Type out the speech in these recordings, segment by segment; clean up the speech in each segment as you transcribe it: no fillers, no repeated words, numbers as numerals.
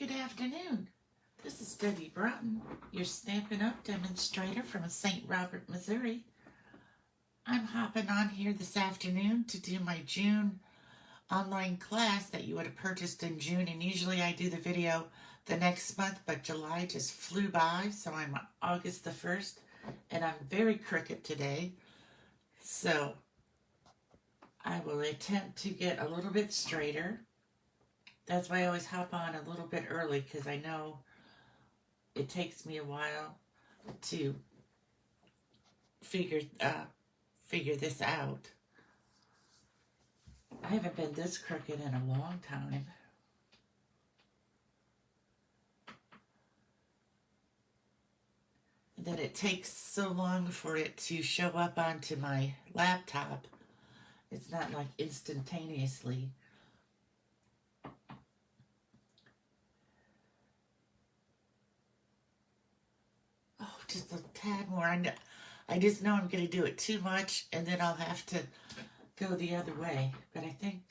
Good afternoon. This is Debbie Broughton, your Stampin' Up! Demonstrator from St. Robert, Missouri. I'm hopping on here this afternoon to do my June online class that you would have purchased in June, and usually I do the video the next month, but July just flew by, so I'm August the 1st, and I'm very crooked today, so I will attempt to get a little bit straighter. That's why I always hop on a little bit early, because I know it takes me a while to figure this out. I haven't been this crooked in a long time. And then it takes so long for it to show up onto my laptop. It's not like instantaneously. Oh, just a tad more. I just know I'm going to do it too much, and then I'll have to go the other way. But I think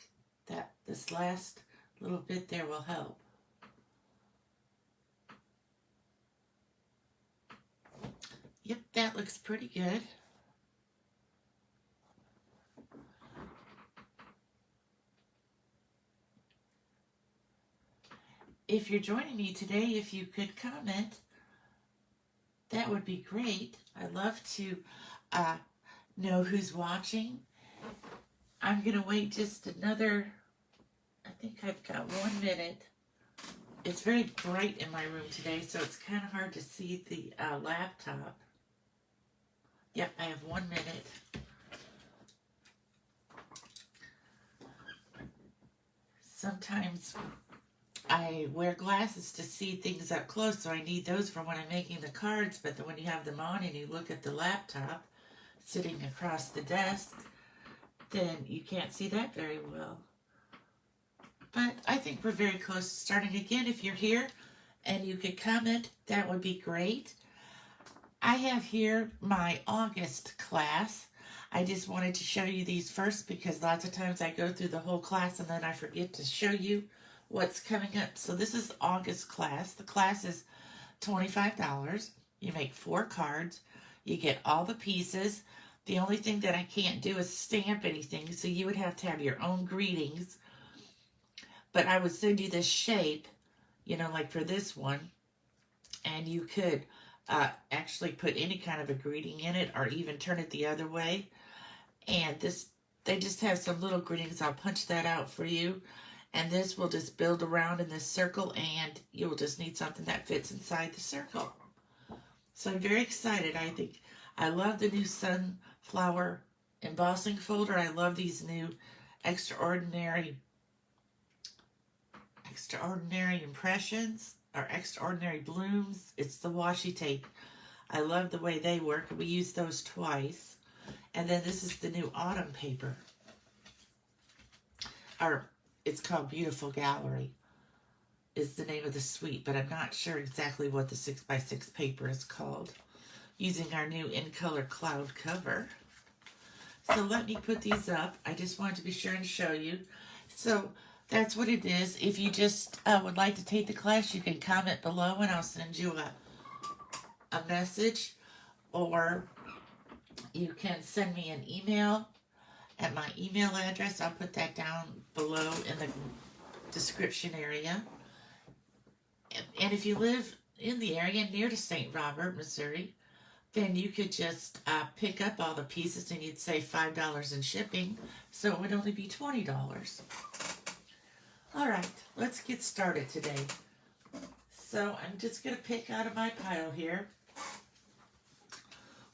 that this last little bit there will help. Yep, that looks pretty good. If you're joining me today, if you could comment, that would be great. I'd love to know who's watching. I'm going to wait just another, I think I've got 1 minute. It's very bright in my room today, so it's kind of hard to see the laptop. Yep, I have 1 minute. Sometimes I wear glasses to see things up close, so I need those for when I'm making the cards, but then when you have them on and you look at the laptop sitting across the desk, then you can't see that very well. But I think we're very close to starting again. If you're here and you could comment, that would be great. I have here my August class. I just wanted to show you these first because lots of times I go through the whole class and then I forget to show you what's coming up. So this is August class. The class is $25. You make 4 cards. You get all the pieces. The only thing that I can't do is stamp anything, so you would have to have your own greetings. But I would send you this shape, you know, like for this one, and you could actually put any kind of a greeting in it or even turn it the other way. And this, they just have some little greetings. I'll punch that out for you. And this will just build around in this circle, and you'll just need something that fits inside the circle. So I'm very excited. I love the new sunflower embossing folder. I love these new extraordinary impressions or extraordinary blooms. It's the washi tape. I love the way they work. We use those twice. And then this is the new autumn paper. It's called Beautiful Gallery is the name of the suite, but I'm not sure exactly what the 6x6 paper is called. Using our new In Color cloud cover. So let me put these up. I just wanted to be sure and show you. So that's what it is. If you just would like to take the class, you can comment below and I'll send you a message, or you can send me an email at my email address. I'll put that down below in the description area. And if you live in the area near to St. Robert, Missouri, then you could just pick up all the pieces and you'd save $5 in shipping, so it would only be $20. All right, let's get started today. So I'm just going to pick out of my pile here.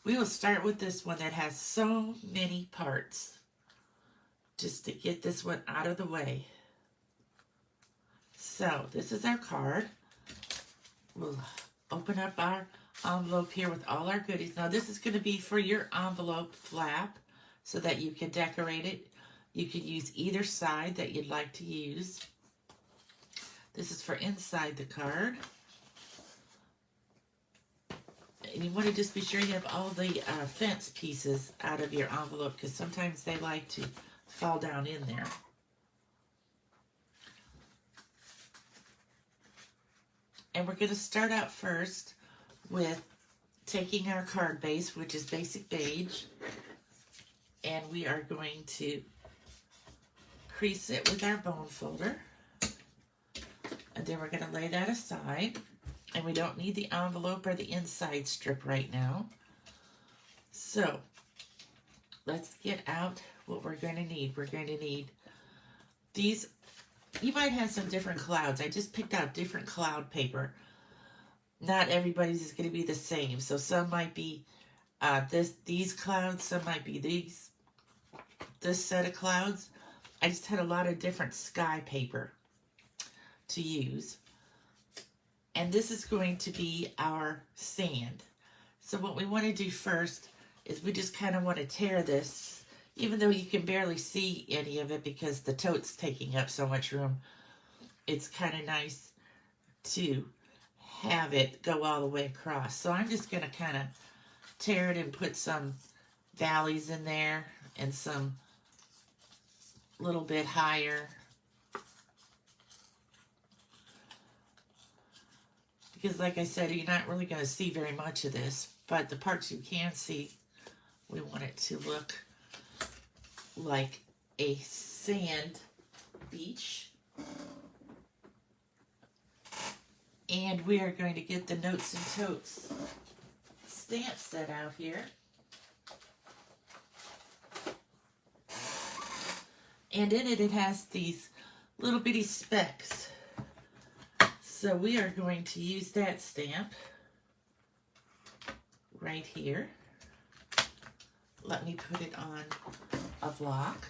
We will start with this one that has so many parts, just to get this one out of the way. So this is our card. We'll open up our envelope here with all our goodies. Now this is going to be for your envelope flap so that you can decorate it. You can use either side that you'd like to use. This is for inside the card. And you want to just be sure you have all the fence pieces out of your envelope because sometimes they like to fall down in there. And we're going to start out first with taking our card base, which is basic beige, and we are going to crease it with our bone folder. And then we're going to lay that aside. And we don't need the envelope or the inside strip right now. So let's get out what we're going to need. We're going to need these. You might have some different clouds. I just picked out different cloud paper. Not everybody's is going to be the same. So some might be these clouds. Some might be this set of clouds. I just had a lot of different sky paper to use. And this is going to be our sand. So what we want to do first is we just kind of want to tear this, even though you can barely see any of it because the tote's taking up so much room. It's kind of nice to have it go all the way across. So I'm just going to kind of tear it and put some valleys in there and some little bit higher. Because like I said, you're not really going to see very much of this, but the parts you can see, we want it to look like a sand beach. And we are going to get the Notes and Totes stamp set out here. And in it, it has these little bitty specks. So we are going to use that stamp right here. Let me put it on a block.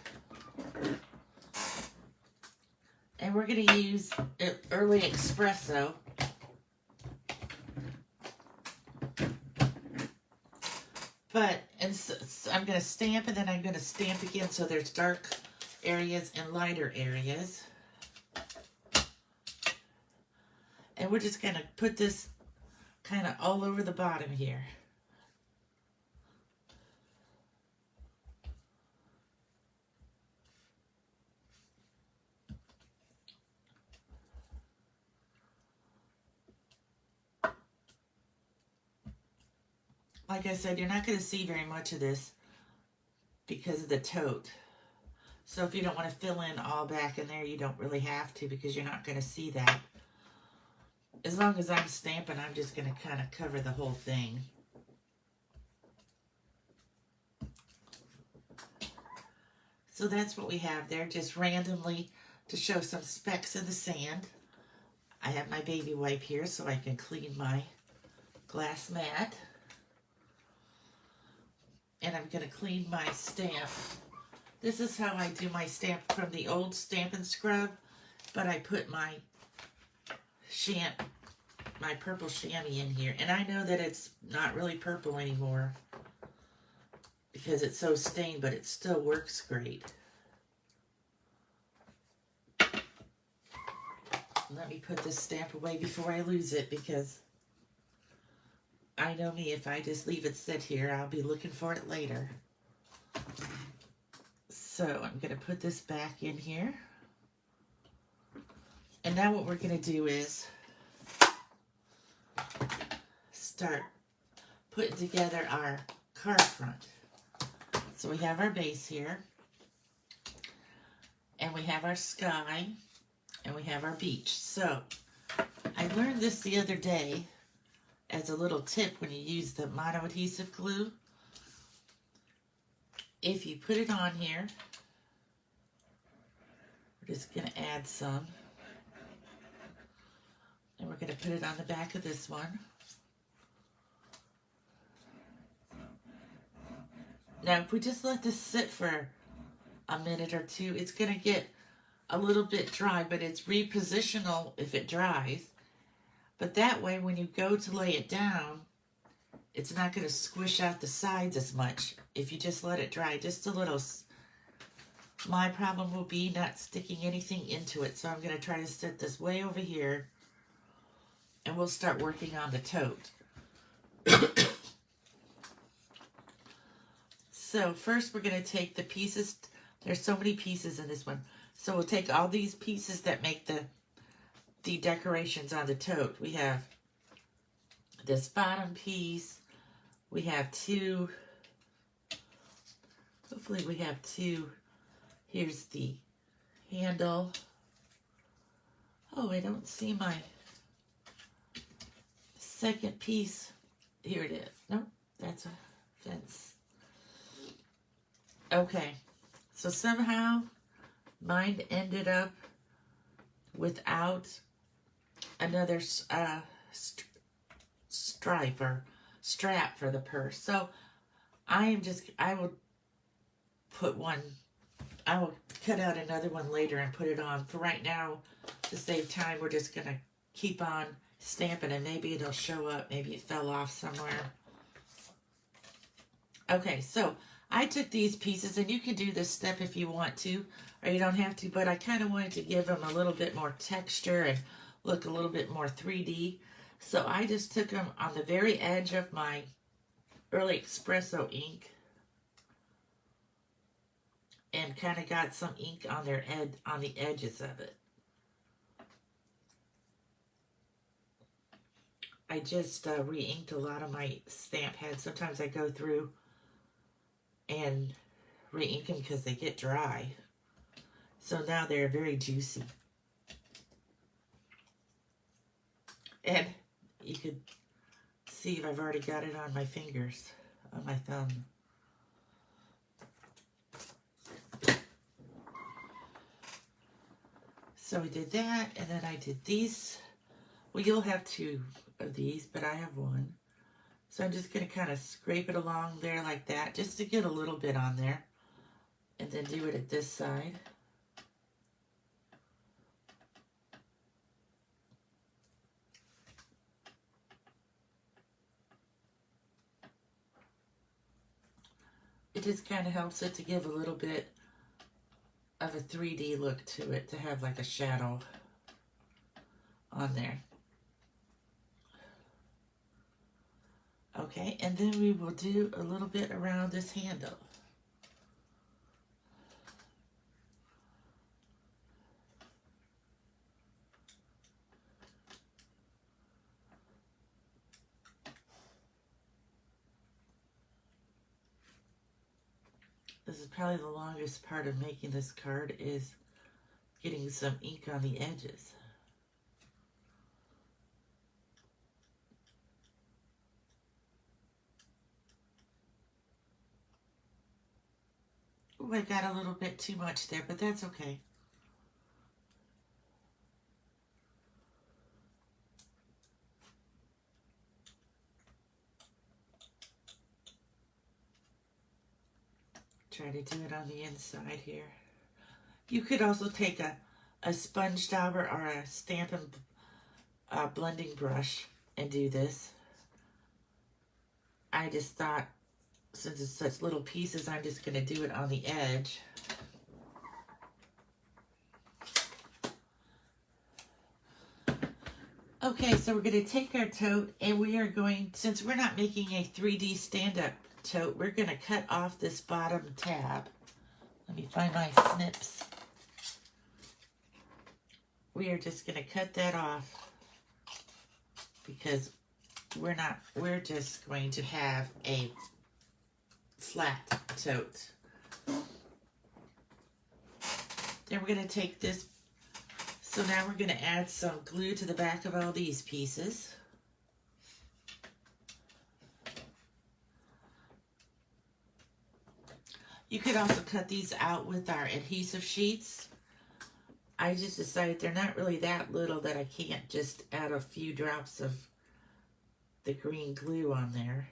And we're going to use Early Espresso. So I'm going to stamp and then I'm going to stamp again so there's dark areas and lighter areas. And we're just going to put this kind of all over the bottom here. Like I said, you're not going to see very much of this because of the tote. So if you don't want to fill in all back in there, you don't really have to because you're not going to see that. As long as I'm stamping, I'm just going to kind of cover the whole thing. So that's what we have there, just randomly to show some specks in the sand. I have my baby wipe here so I can clean my glass mat. And I'm going to clean my stamp. This is how I do my stamp from the old Stampin' Scrub, but I put my purple chamois in here. And I know that it's not really purple anymore because it's so stained, but it still works great. Let me put this stamp away before I lose it because I know me, if I just leave it sit here, I'll be looking for it later. So I'm going to put this back in here. And now what we're going to do is start putting together our card front. So we have our base here. And we have our sky. And we have our beach. So I learned this the other day as a little tip when you use the mono adhesive glue. If you put it on here, we're just going to add some. And we're going to put it on the back of this one. Now, if we just let this sit for a minute or two, it's going to get a little bit dry, but it's repositional if it dries. But that way, when you go to lay it down, it's not going to squish out the sides as much if you just let it dry just a little. My problem will be not sticking anything into it, so I'm going to try to set this way over here, and we'll start working on the tote. So first we're going to take the pieces. There's so many pieces in this one. So we'll take all these pieces that make the the decorations on the tote. We have this bottom piece. We have two. Hopefully we have two. Here's the handle. Oh, I don't see my second piece. Here it is. Nope, that's a fence. Okay, so somehow mine ended up without another stripe or strap for the purse. So I will put one, I will cut out another one later and put it on. For right now, to save time, we're just going to keep on stamping, and maybe it'll show up. Maybe it fell off somewhere. Okay, so I took these pieces, and you can do this step if you want to, or you don't have to, but I kind of wanted to give them a little bit more texture and look a little bit more 3D. So I just took them on the very edge of my early espresso ink and kind of got some ink on on the edges of it. I just re-inked a lot of my stamp heads. Sometimes I go through and re-ink them because they get dry. So now they're very juicy. And you could see if I've already got it on my fingers, on my thumb. So we did that, and then I did these. Well, you'll have two of these, but I have one. So I'm just going to kind of scrape it along there like that, just to get a little bit on there. And then do it at this side. It just kind of helps it to give a little bit of a 3D look to it, to have like a shadow on there. Okay, and then we will do a little bit around this handle. This is probably the longest part of making this card, is getting some ink on the edges. Ooh, I got a little bit too much there, but that's okay. Try to do it on the inside here. You could also take a sponge dauber or a Stampin' blending brush and do this. I just thought, since it's such little pieces, I'm just going to do it on the edge. Okay, so we're going to take our tote, and we are going, since we're not making a 3D stand-up tote, we're going to cut off this bottom tab. Let me find my snips. We are just going to cut that off because we're just going to have a flat tote. Then we're going to take this. So now we're going to add some glue to the back of all these pieces. You could also cut these out with our adhesive sheets. I just decided they're not really that little that I can't just add a few drops of the green glue on there.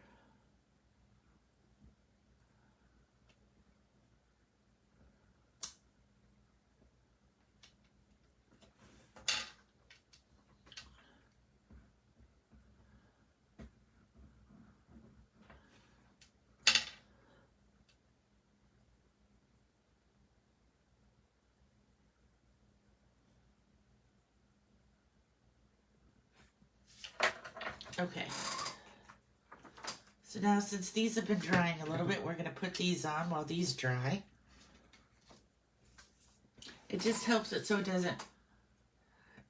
Okay. So now, since these have been drying a little bit, we're going to put these on while these dry. It just helps it so it doesn't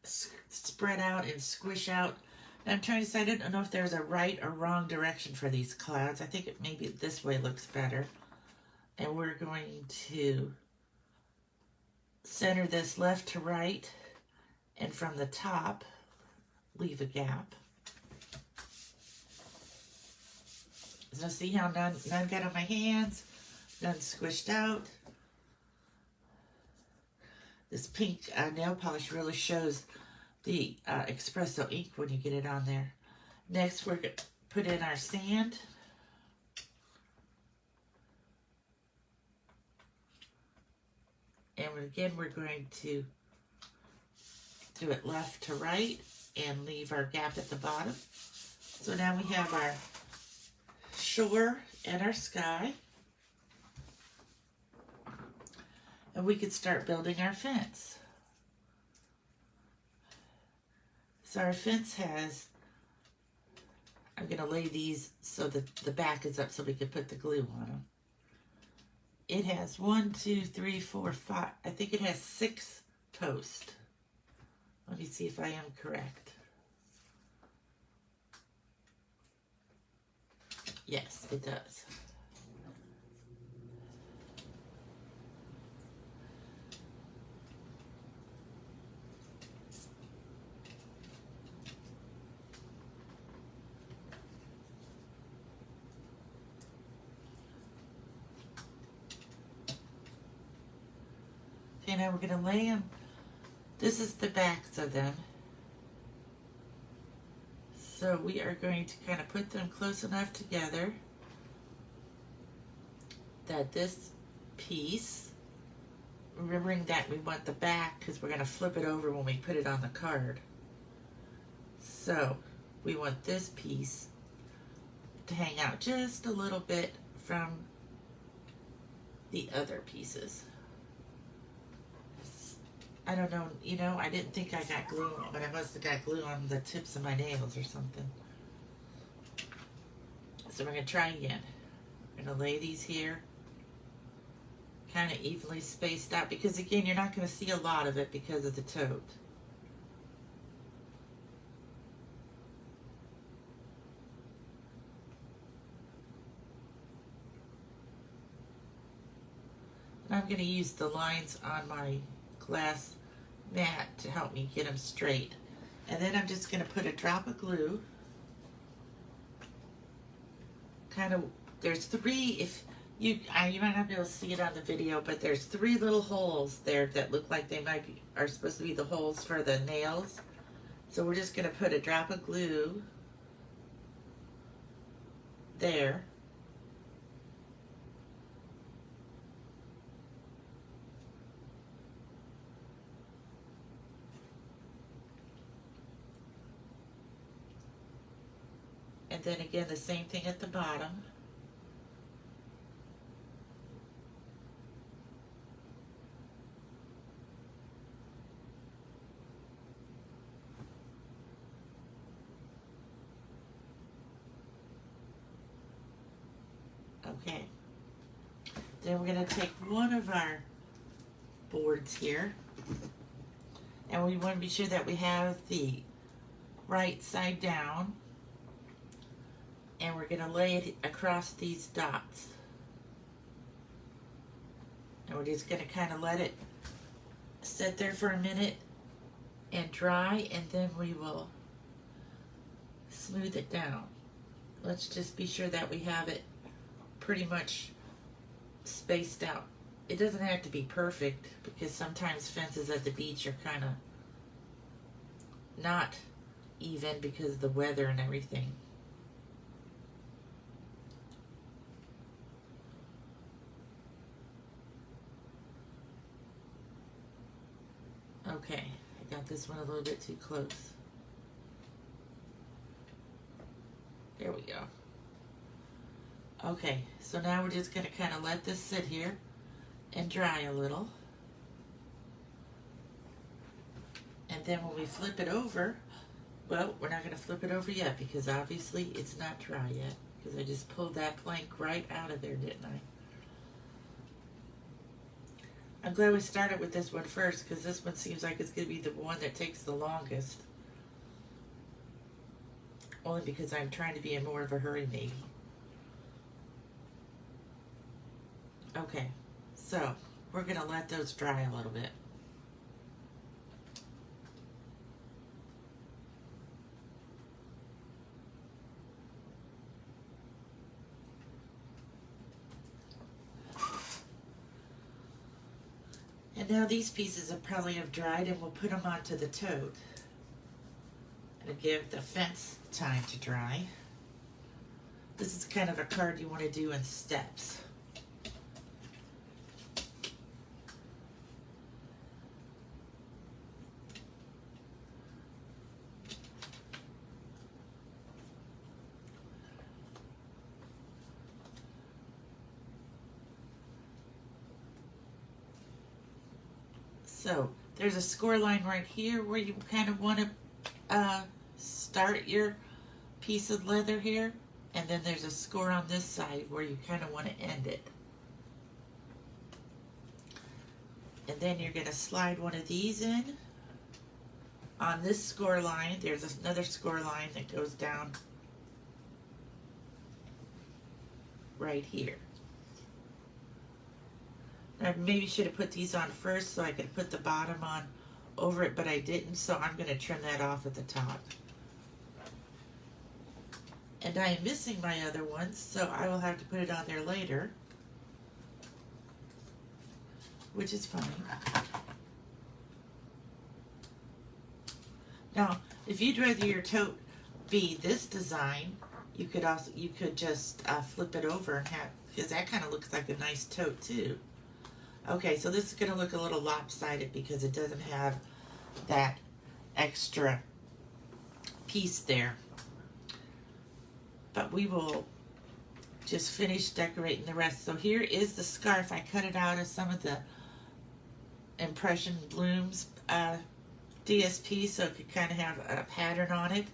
spread out and squish out. And I'm trying to decide, I don't know if there's a right or wrong direction for these clouds. I think maybe this way looks better. And we're going to center this left to right, and from the top, leave a gap. So see how none got on my hands, none squished out. This pink nail polish really shows the espresso ink when you get it on there. Next, we're going to put in our sand. And again, we're going to do it left to right and leave our gap at the bottom. So now we have our shore and our sky. And we could start building our fence. So our fence has, I'm going to lay these so that the back is up so we can put the glue on them. It has 1, 2, 3, 4, 5. I think it has 6 posts. Let me see if I am correct. Yes, it does. Okay, now we're going to lay them. This is the backs of them. So we are going to kind of put them close enough together that this piece, remembering that we want the back because we're going to flip it over when we put it on the card. So we want this piece to hang out just a little bit from the other pieces. I don't know, you know, I didn't think I got glue, but I must have got glue on the tips of my nails or something. So we're going to try again. We're going to lay these here, kind of evenly spaced out, because again, you're not going to see a lot of it because of the tote. And I'm going to use the lines on my glass mat to help me get them straight. And then I'm just going to put a drop of glue. Kind of, there's 3, if you might not be able to see it on the video, but there's 3 little holes there that look like they are supposed to be the holes for the nails. So we're just going to put a drop of glue there. And then again, the same thing at the bottom. Okay. Then we're going to take one of our boards here, and we want to be sure that we have the right side down. And we're going to lay it across these dots. And we're just going to kind of let it sit there for a minute and dry, and then we will smooth it down. Let's just be sure that we have it pretty much spaced out. It doesn't have to be perfect, because sometimes fences at the beach are kind of not even because of the weather and everything. Okay, I got this one a little bit too close. There we go. Okay, so now we're just going to kind of let this sit here and dry a little. And then when we flip it over, well, we're not going to flip it over yet because obviously it's not dry yet, because I just pulled that plank right out of there, didn't I? I'm glad we started with this one first because this one seems like it's going to be the one that takes the longest. Only because I'm trying to be in more of a hurry maybe. Okay, so we're going to let those dry a little bit. And now these pieces are probably have dried and we'll put them onto the tote. And give the fence time to dry. This is kind of a card you want to do in steps. So there's a score line right here where you kind of want to start your piece of leather here, and then there's a score on this side where you kind of want to end it. And then you're going to slide one of these in. On this score line, there's another score line that goes down right here. I maybe should have put these on first so I could put the bottom on over it, but I didn't, so I'm going to trim that off at the top. And I am missing my other ones, so I will have to put it on there later, which is fine. Now, if you'd rather your tote be this design, you could just flip it over and have, because that kind of looks like a nice tote too. Okay, so this is going to look a little lopsided because it doesn't have that extra piece there. But we will just finish decorating the rest. So here is the scarf. I cut it out of some of the Impression Blooms DSP so it could kind of have a pattern on it.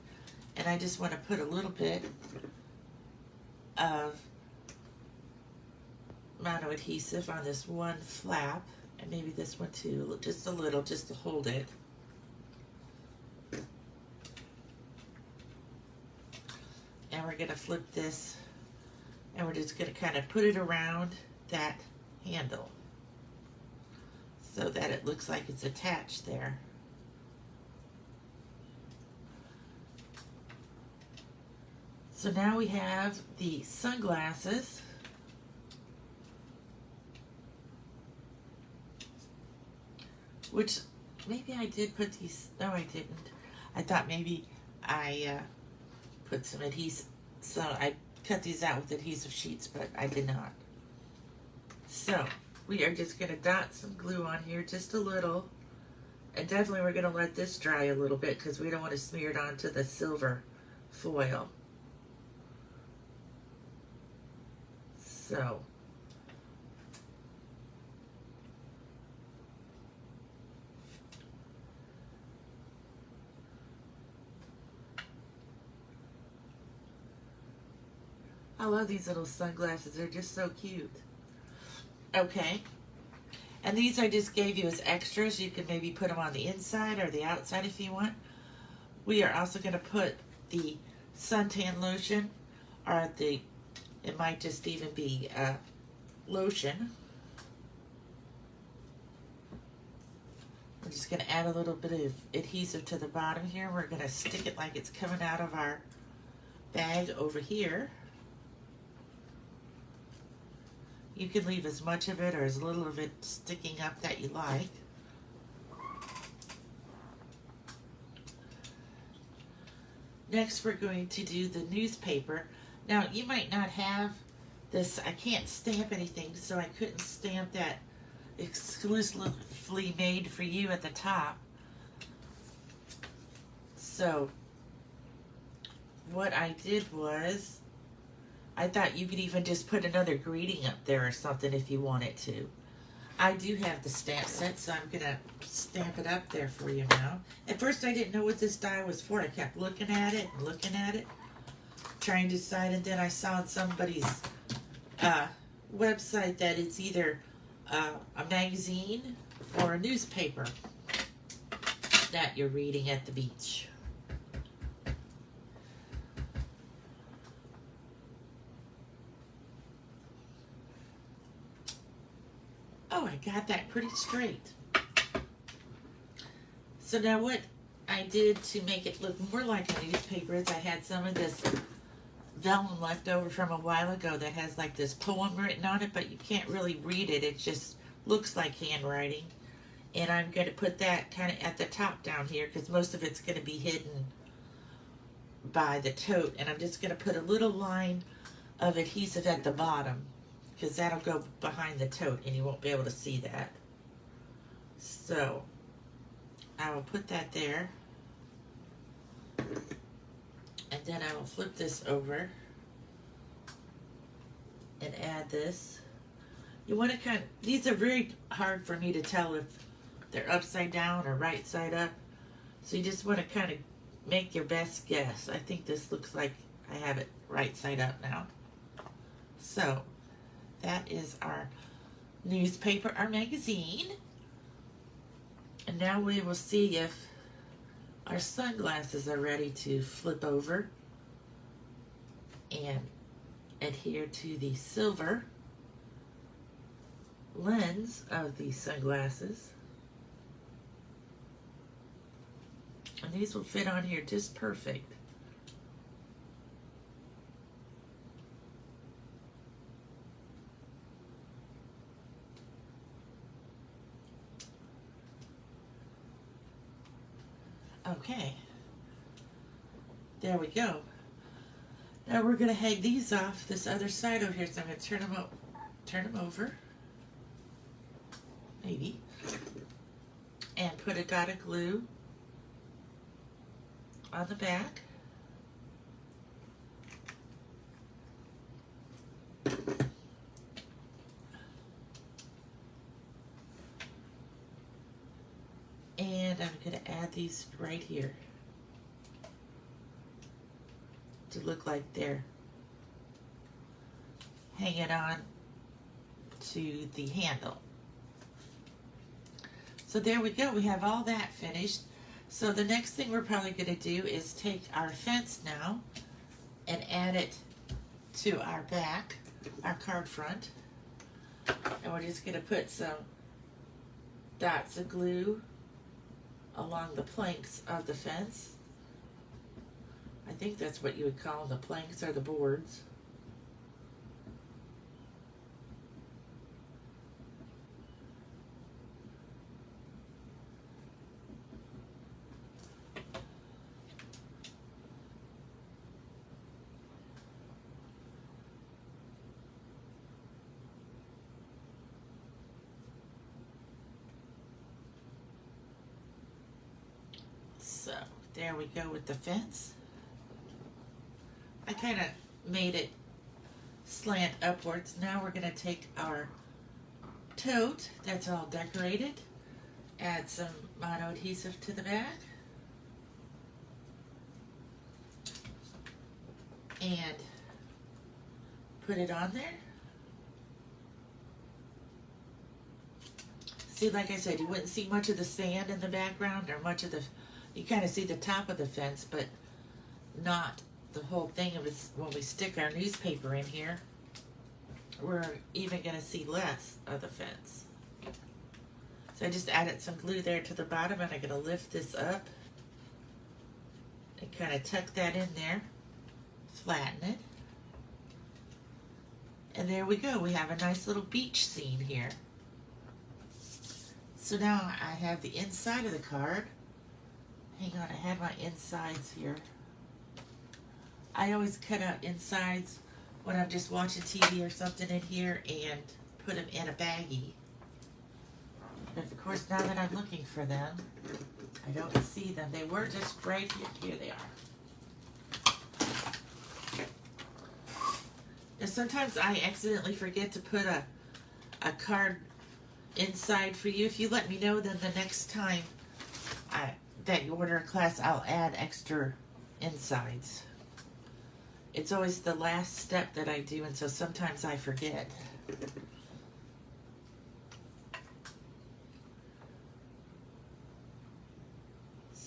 And I just want to put a little bit of mono adhesive on this one flap, and maybe this one too, just a little, just to hold it. And we're going to flip this, and we're just going to kind of put it around that handle so that it looks like it's attached there. So now we have the sunglasses. Which, maybe I did put these, no I didn't. I thought maybe I put some adhesive, so I cut these out with adhesive sheets, but I did not. So, we are just going to dot some glue on here, just a little. And definitely we're going to let this dry a little bit because we don't want to smear it onto the silver foil. So, I love these little sunglasses. They're just so cute. Okay. And these I just gave you as extras. You can maybe put them on the inside or the outside if you want. We are also going to put the suntan lotion, or it might just even be lotion. We're just going to add a little bit of adhesive to the bottom here. We're going to stick it like it's coming out of our bag over here. You can leave as much of it or as little of it sticking up that you like. Next, we're going to do the newspaper. Now, you might not have this. I can't stamp anything, so I couldn't stamp that exclusively made for you at the top. So, what I did was, I thought you could even just put another greeting up there or something if you wanted to. I do have the stamp set, so I'm going to stamp it up there for you now. At first, I didn't know what this die was for. I kept looking at it and looking at it, trying to decide, and then I saw on somebody's website that it's either a magazine or a newspaper that you're reading at the beach. Oh, I got that pretty straight. So now what I did to make it look more like a newspaper is I had some of this vellum left over from a while ago that has like this poem written on it, but you can't really read it. It just looks like handwriting. And I'm going to put that kind of at the top down here because most of it's going to be hidden by the tote. And I'm just going to put a little line of adhesive at the bottom because that'll go behind the tote and you won't be able to see that. So I will put that there. And then I will flip this over and add this. You want to kind of, these are very hard for me to tell if they're upside down or right side up. So you just want to kind of make your best guess. I think this looks like I have it right side up now. So that is our newspaper, our magazine. And now we will see if our sunglasses are ready to flip over and adhere to the silver lens of the sunglasses. And these will fit on here just perfect. Okay, there we go. Now we're going to hang these off this other side over here, so I'm going to turn them over, maybe, and put a dot of glue on the back. And I'm going to add these right here to look like they're hanging on to the handle. So there we go. We have all that finished. So the next thing we're probably going to do is take our fence now and add it to our back, our card front. And we're just going to put some dots of glue along the planks of the fence. I think that's what you would call the planks or the boards. So there we go with the fence. I kind of made it slant upwards. Now we're going to take our tote that's all decorated, add some mono adhesive to the back, and put it on there. See, like I said, you wouldn't see much of the sand in the background or much of the, you kind of see the top of the fence, but not the whole thing of it. When we stick our newspaper in here, we're even going to see less of the fence. So I just added some glue there to the bottom, and I'm going to lift this up and kind of tuck that in there, flatten it. And there we go. We have a nice little beach scene here. So now I have the inside of the card. Hang on, I had my insides here. I always cut out insides when I'm just watching TV or something in here and put them in a baggie. But of course, now that I'm looking for them, I don't see them. They were just right here. Here they are. And sometimes I accidentally forget to put a card inside for you. If you let me know, then the next time that you order a class, I'll add extra insides. It's always the last step that I do, and so sometimes I forget.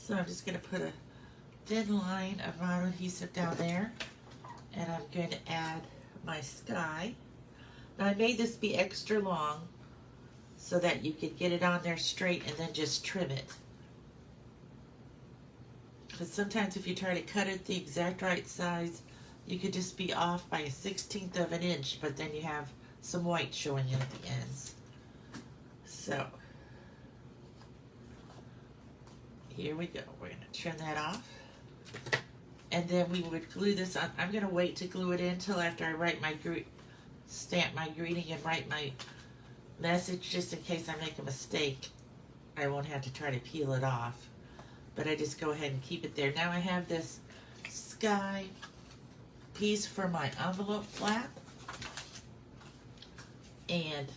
So I'm just going to put a thin line of mono adhesive down there, and I'm going to add my sky. Now I made this be extra long so that you could get it on there straight and then just trim it. Because sometimes if you try to cut it the exact right size, you could just be off by 1/16 of an inch, but then you have some white showing in at the ends. So here we go. We're going to trim that off. And then we would glue this on. I'm going to wait to glue it in until after I write my stamp my greeting and write my message, just in case I make a mistake. I won't have to try to peel it off. But I just go ahead and keep it there. Now I have this sky piece for my envelope flap. And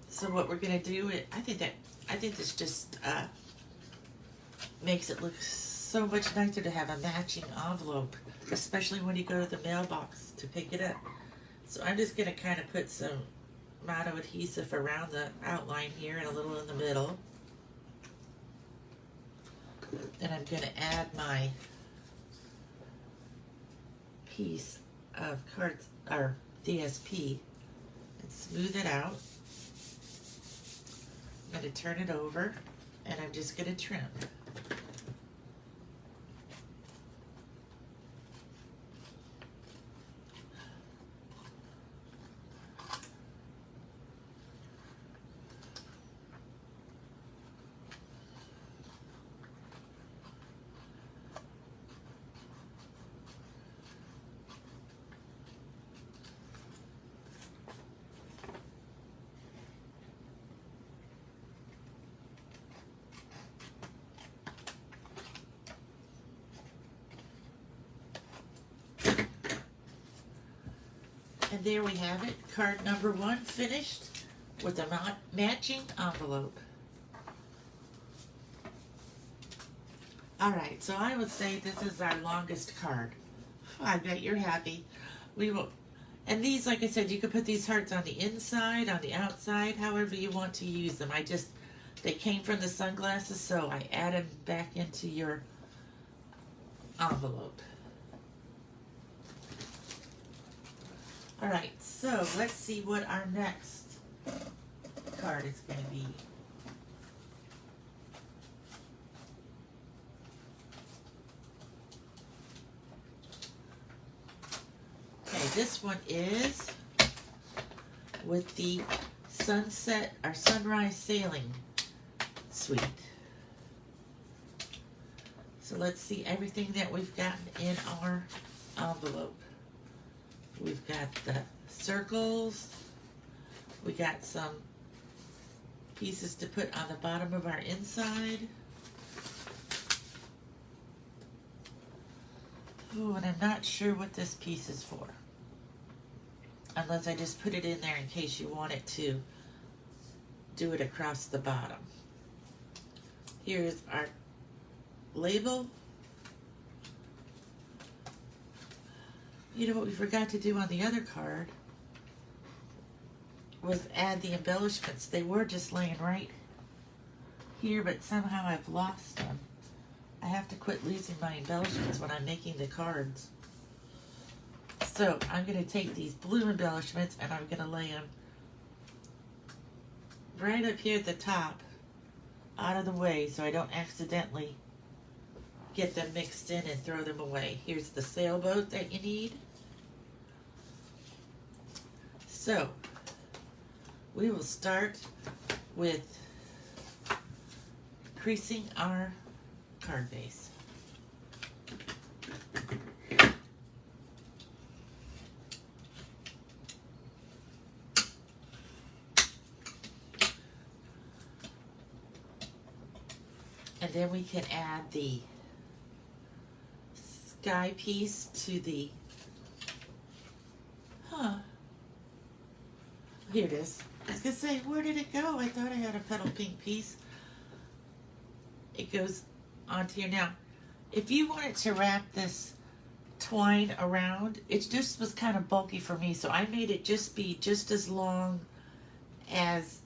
so what we're going to do, I think this just makes it look so much nicer to have a matching envelope, especially when you go to the mailbox to pick it up. So I'm just going to kind of put some mono adhesive around the outline here and a little in the middle. Then I'm going to add my piece of cards or DSP and smooth it out. I'm going to turn it over, and I'm just going to trim. And there we have it, card number 1 finished with a matching envelope. Alright, so I would say this is our longest card. I bet you're happy. We will, and these, like I said, you could put these hearts on the inside, on the outside, however you want to use them. They came from the sunglasses, so I added them back into your envelope. Alright, so let's see what our next card is going to be. Okay, this one is with the sunset or sunrise sailing suite. So let's see everything that we've gotten in our envelope. We've got the circles. We got some pieces to put on the bottom of our inside. Oh, and I'm not sure what this piece is for. Unless I just put it in there in case you want it to do it across the bottom. Here's our label. You know what we forgot to do on the other card was add the embellishments. They were just laying right here, but somehow I've lost them. I have to quit losing my embellishments when I'm making the cards. So I'm going to take these blue embellishments and I'm going to lay them right up here at the top, out of the way, so I don't accidentally get them mixed in and throw them away. Here's the sailboat that you need. So we will start with creasing our card base. And then we can add the sky piece to the, here it is. I was going to say, where did it go? I thought I had a petal pink piece. It goes onto here. Now, if you wanted to wrap this twine around, it just was kind of bulky for me, so I made it just be just as long as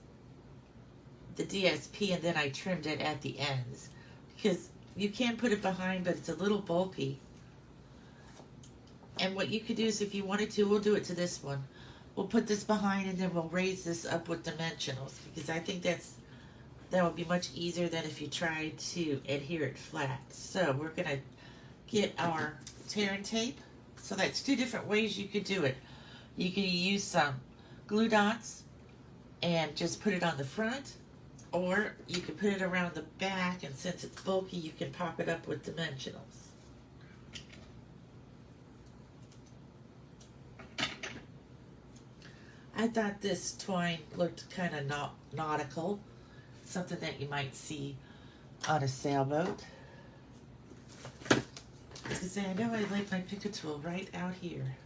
the DSP, and then I trimmed it at the ends because you can put it behind, but it's a little bulky. And what you could do is, if you wanted to, we'll do it to this one. We'll put this behind and then we'll raise this up with dimensionals, because I think that would be much easier than if you tried to adhere it flat. So we're gonna get our tear and tape. So that's two different ways you could do it. You can use some glue dots and just put it on the front, or you can put it around the back, and since it's bulky, you can pop it up with dimensionals. I thought this twine looked kind of nautical, something that you might see on a sailboat. Because I know I like my Pico tool right out here.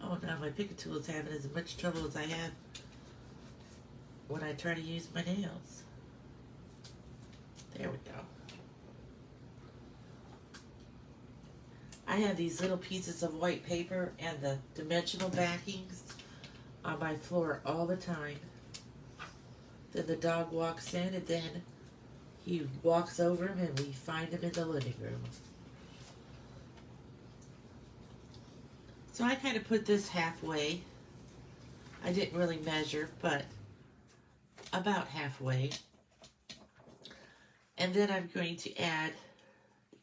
Oh, now my Pico tool is having as much trouble as I have when I try to use my nails. There we go. I have these little pieces of white paper and the dimensional backings on my floor all the time. Then the dog walks in, and then he walks over him, and we find him in the living room. So I kind of put this halfway. I didn't really measure, but about halfway. And then I'm going to add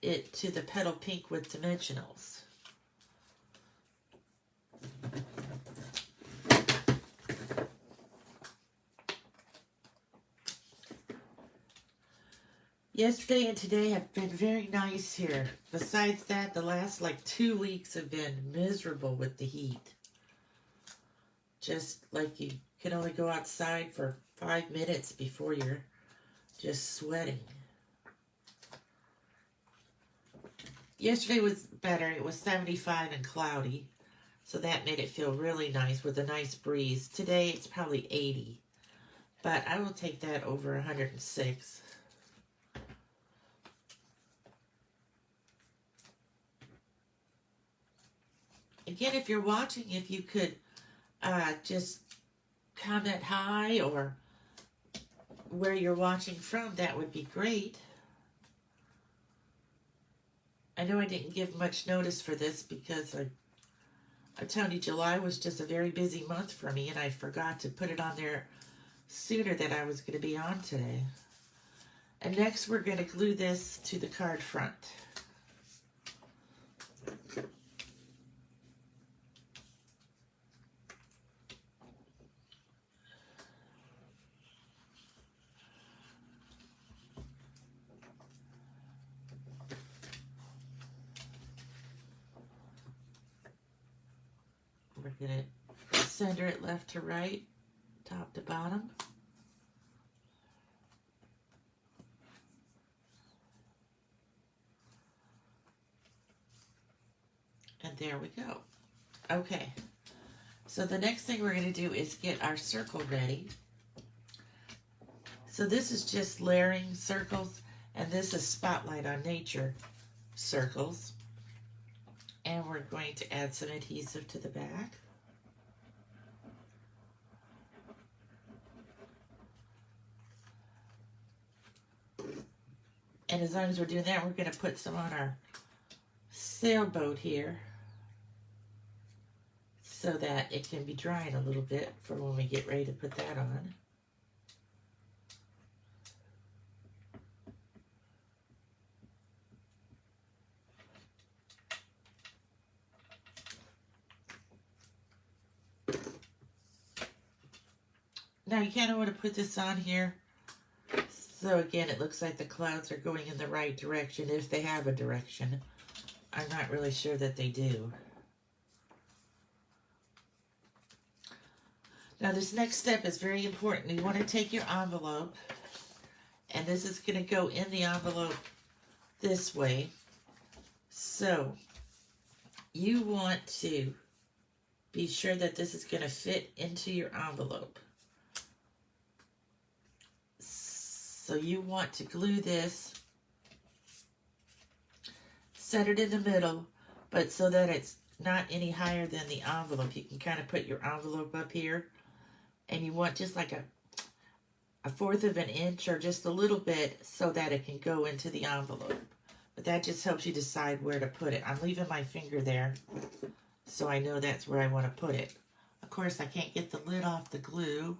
it to the petal pink with dimensionals. Yesterday and today have been very nice here. Besides that, the last like 2 weeks have been miserable with the heat. Just like you can only go outside for 5 minutes before you're just sweating. Yesterday was better. It was 75 and cloudy, so that made it feel really nice with a nice breeze. Today it's probably 80, but I will take that over 106. Again, if you're watching, if you could just comment hi or where you're watching from, that would be great. I know I didn't give much notice for this because I'm telling you, July was just a very busy month for me, and I forgot to put it on there sooner than I was going to be on today. And next we're going to glue this to the card front. We're going to center it left to right, top to bottom. And there we go. Okay, so the next thing we're going to do is get our circle ready. So this is just layering circles, and this is Spotlight on Nature circles. And we're going to add some adhesive to the back. And as long as we're doing that, we're going to put some on our sailboat here so that it can be drying a little bit for when we get ready to put that on. Now you kind of want to put this on here so again it looks like the clouds are going in the right direction, if they have a direction. I'm not really sure that they do. Now this next step is very important. You want to take your envelope, and this is going to go in the envelope this way. So you want to be sure that this is going to fit into your envelope. So you want to glue this, set it in the middle, but so that it's not any higher than the envelope. You can kind of put your envelope up here, and you want just like a fourth of an inch or just a little bit so that it can go into the envelope. But that just helps you decide where to put it. I'm leaving my finger there so I know that's where I want to put it. Of course, I can't get the lid off the glue.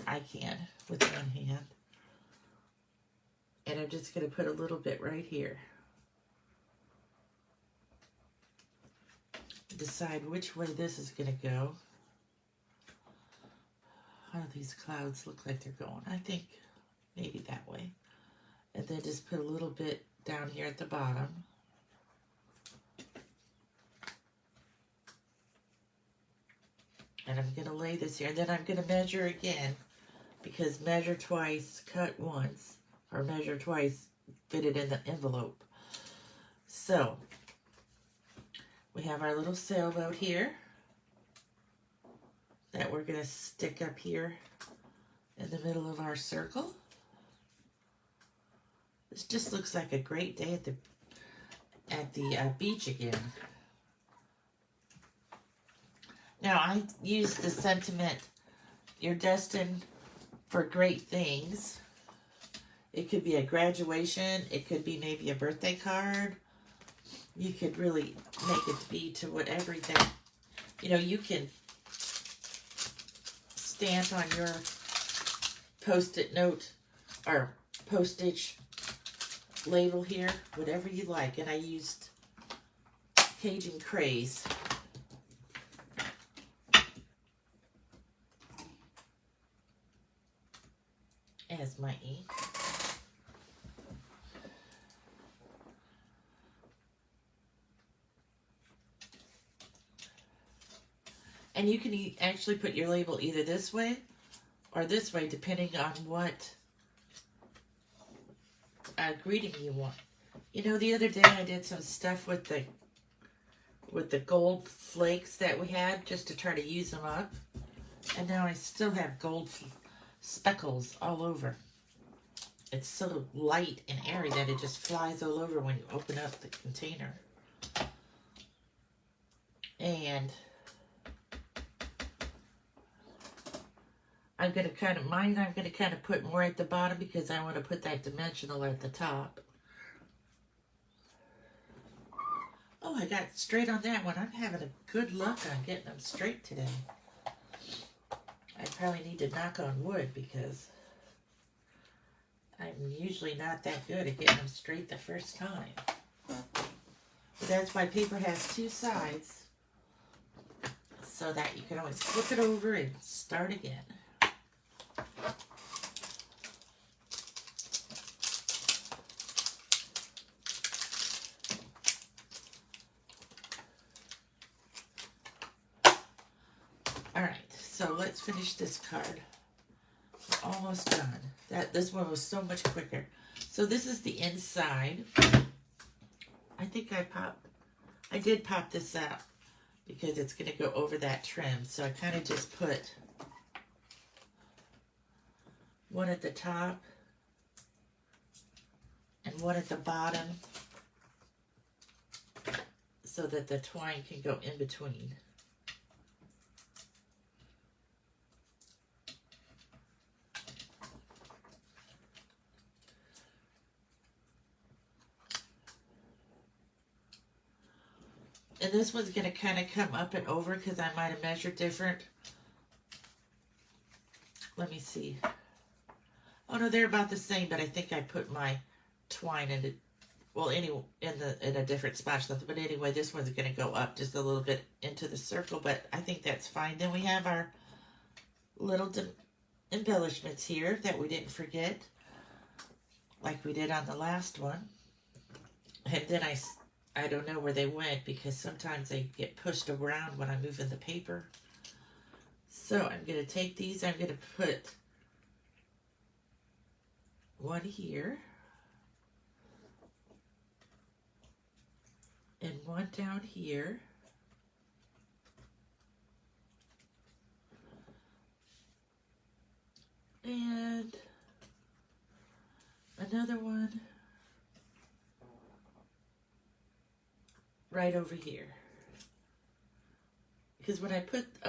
I can with one hand. And I'm just going to put a little bit right here. Decide which way this is going to go. How do these clouds look like they're going? I think maybe that way. And then just put a little bit down here at the bottom. And I'm going to lay this here. And then I'm going to measure again, because measure twice, cut once, or measure twice, fit it in the envelope. So, we have our little sailboat here that we're going to stick up here in the middle of our circle. This just looks like a great day at the beach again. Now, I use the sentiment, you're destined for great things. It could be a graduation. It could be maybe a birthday card. You could really make it be to whatever that, you know, you can stamp on your Post-it note or postage label here, whatever you like. And I used Cajun Craze. As my ink. And you can actually put your label either this way or this way, depending on what greeting you want. You know, the other day I did some stuff with the gold flakes that we had, just to try to use them up. And now I still have gold speckles all over. It's so light and airy that it just flies all over when you open up the container. And I'm going to I'm going to kind of put more at the bottom because I want to put that dimensional at the top. Oh, I got straight on that one. I'm having a good luck on getting them straight today. I probably need to knock on wood because I'm usually not that good at getting them straight the first time. But that's why paper has two sides, so that you can always flip it over and start again. Alright, so let's finish this card. We're almost done. This one was so much quicker. So this is the inside. I think I did pop this out because it's going to go over that trim. So I kind of just put one at the top and one at the bottom so that the twine can go in between. And this one's going to kind of come up and over because I might have measured different. Let me see. Oh no, they're about the same, but I think I put my twine in it. Well, anyway, in a different spot. But anyway, this one's going to go up just a little bit into the circle, but I think that's fine. Then we have our little embellishments here that we didn't forget, like we did on the last one. And then I don't know where they went because sometimes they get pushed around when I move in the paper. So I'm going to take these, I'm going to put one here and one down here. And another one right over here. Because when I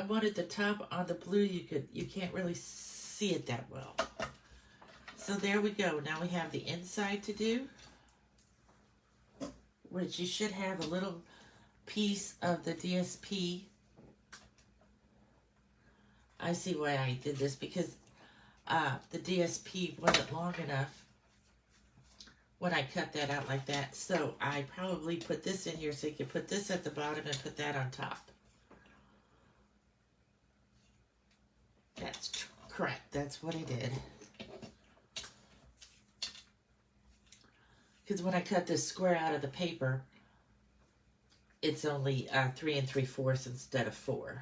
wanted the top on the blue, you can't really see it that well. So there we go. Now we have the inside to do, which you should have a little piece of the DSP. I see why I did this, because the DSP wasn't long enough when I cut that out like that. So I probably put this in here so you could put this at the bottom and put that on top. That's correct. That's what I did. Because when I cut this square out of the paper, it's only 3 3/4 instead of 4.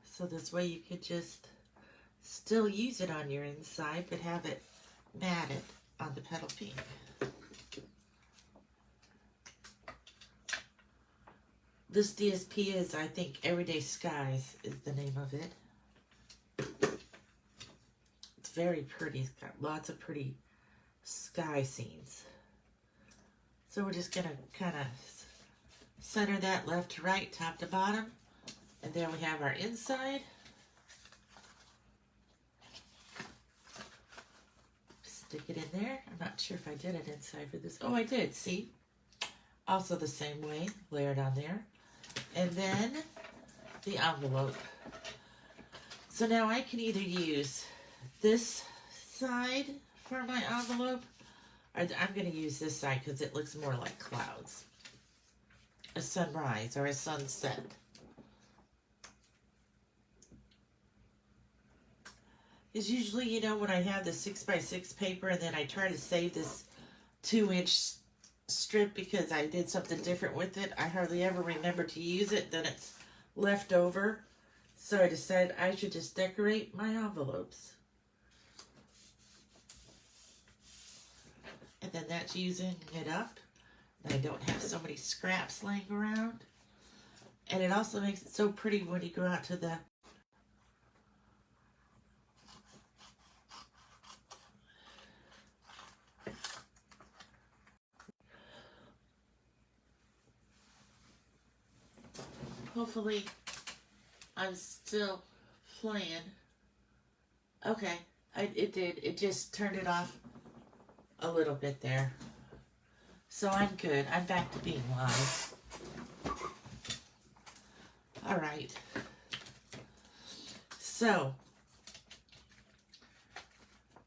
So this way you could just still use it on your inside, but have it matted on the petal pink. This DSP is, I think, Everyday Skies is the name of it. It's very pretty. It's got lots of pretty sky scenes. So we're just going to kind of center that left to right, top to bottom. And there we have our inside. Stick it in there. I'm not sure if I did an inside for this. Oh, I did. See? Also the same way, layered on there. And then the envelope. So now I can either use this side for my envelope, or I'm going to use this side because it looks more like clouds. A sunrise or a sunset. Because usually, you know, when I have the 6x6 paper and then I try to save this 2-inch strip because I did something different with it, I hardly ever remember to use it. Then it's left over. So I decided I should just decorate my envelopes. And then that's using it up. And I don't have so many scraps laying around. And it also makes it so pretty when you go out to the hopefully I'm still playing. Okay, it did. It just turned it off a little bit there. So I'm good. I'm back to being live. All right. So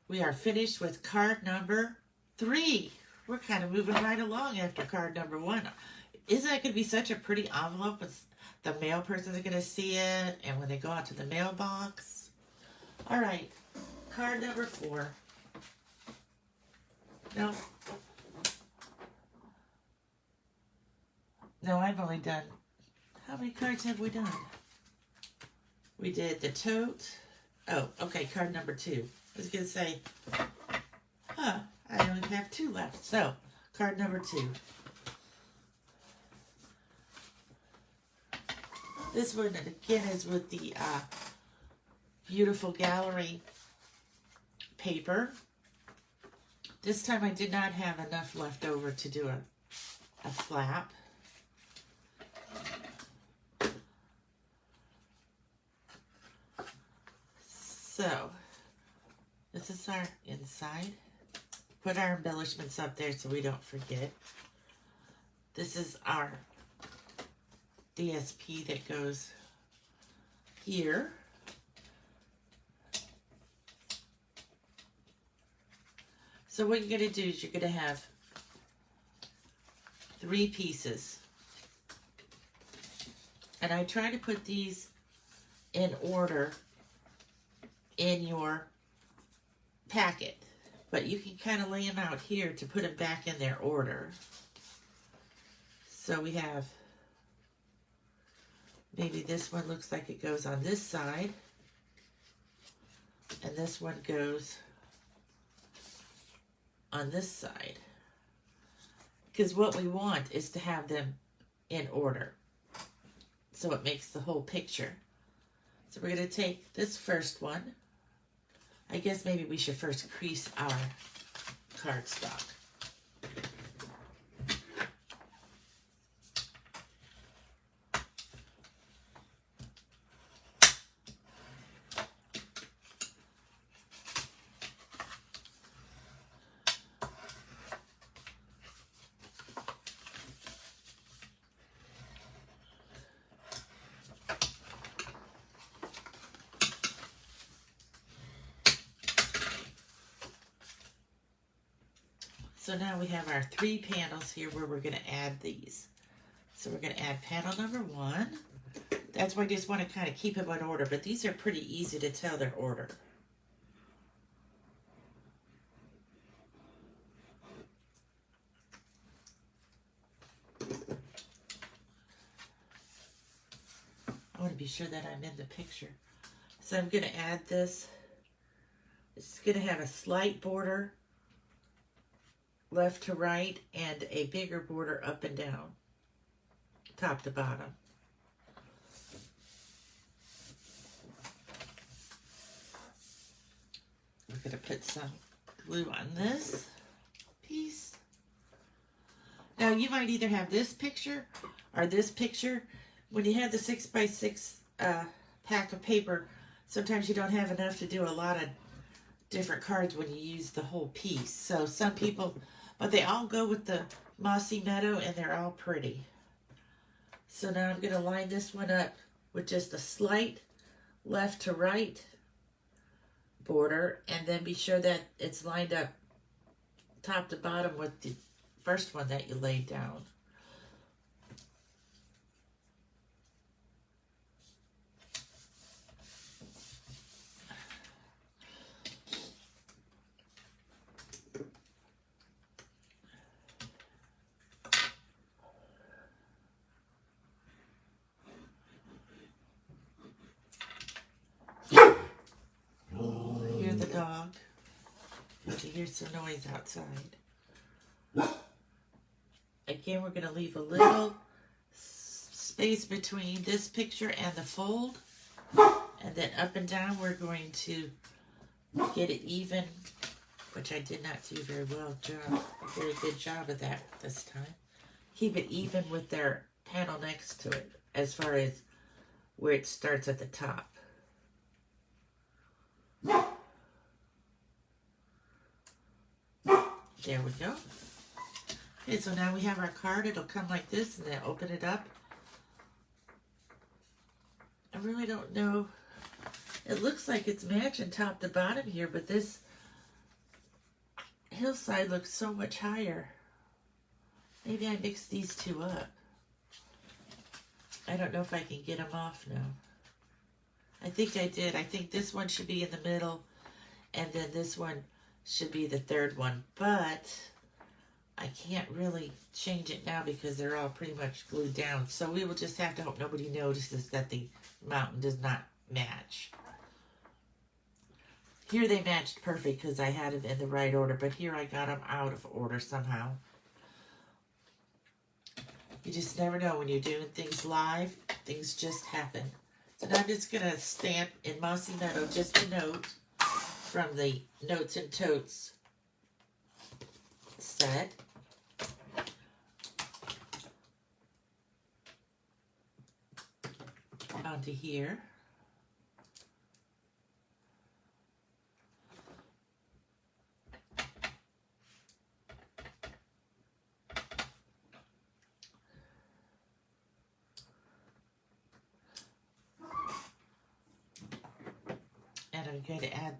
we are finished with card number 3. We're kind of moving right along after card number 1. Isn't that going to be such a pretty envelope? The mail person is going to see it, and when they go out to the mailbox. All right, card number 4. No. No, I've only done, how many cards have we done? We did the tote. Oh, okay, card number 2. I was going to say, I only have 2 left. So, card number 2. This one, again, is with the beautiful gallery paper. This time I did not have enough left over to do a flap. So, this is our inside. Put our embellishments up there so we don't forget. This is our DSP that goes here. So what you're going to do is you're going to have 3 pieces. And I try to put these in order in your packet. But you can kind of lay them out here to put them back in their order. So we have, maybe this one looks like it goes on this side. And this one goes on this side. Because what we want is to have them in order. So it makes the whole picture. So we're going to take this first one. I guess maybe we should first crease our cardstock. So now we have our 3 panels here where we're going to add these. So we're going to add panel number 1. That's why I just want to kind of keep them in order, but these are pretty easy to tell their order. I want to be sure that I'm in the picture. So I'm going to add this. It's going to have a slight border left to right and a bigger border up and down, top to bottom. I'm going to put some glue on this piece. Now you might either have this picture or this picture. When you have the 6x6 pack of paper, sometimes you don't have enough to do a lot of different cards when you use the whole piece. So some people, but they all go with the Mossy Meadow and they're all pretty. So now I'm going to line this one up with just a slight left to right border, and then be sure that it's lined up top to bottom with the first one that you laid down. Hear the dog. You hear some noise outside. Again, we're going to leave a little space between this picture and the fold. And then up and down, we're going to get it even, which I did not do very good job of that this time. Keep it even with their panel next to it, as far as where it starts at the top. There we go. Okay, so now we have our card. It'll come like this, and then open it up. I really don't know. It looks like it's matching top to bottom here, but this hillside looks so much higher. Maybe I mixed these two up. I don't know if I can get them off now. I think I did. I think this one should be in the middle, and then this one should be the third one, but I can't really change it now because they're all pretty much glued down. So we will just have to hope nobody notices that the mountain does not match. Here they matched perfect because I had it in the right order, but here I got them out of order somehow. You just never know when you're doing things live. Things just happen. So now I'm just going to stamp in Mossy Meadow just a note from the Notes and Totes set. Onto here. And I'm going to add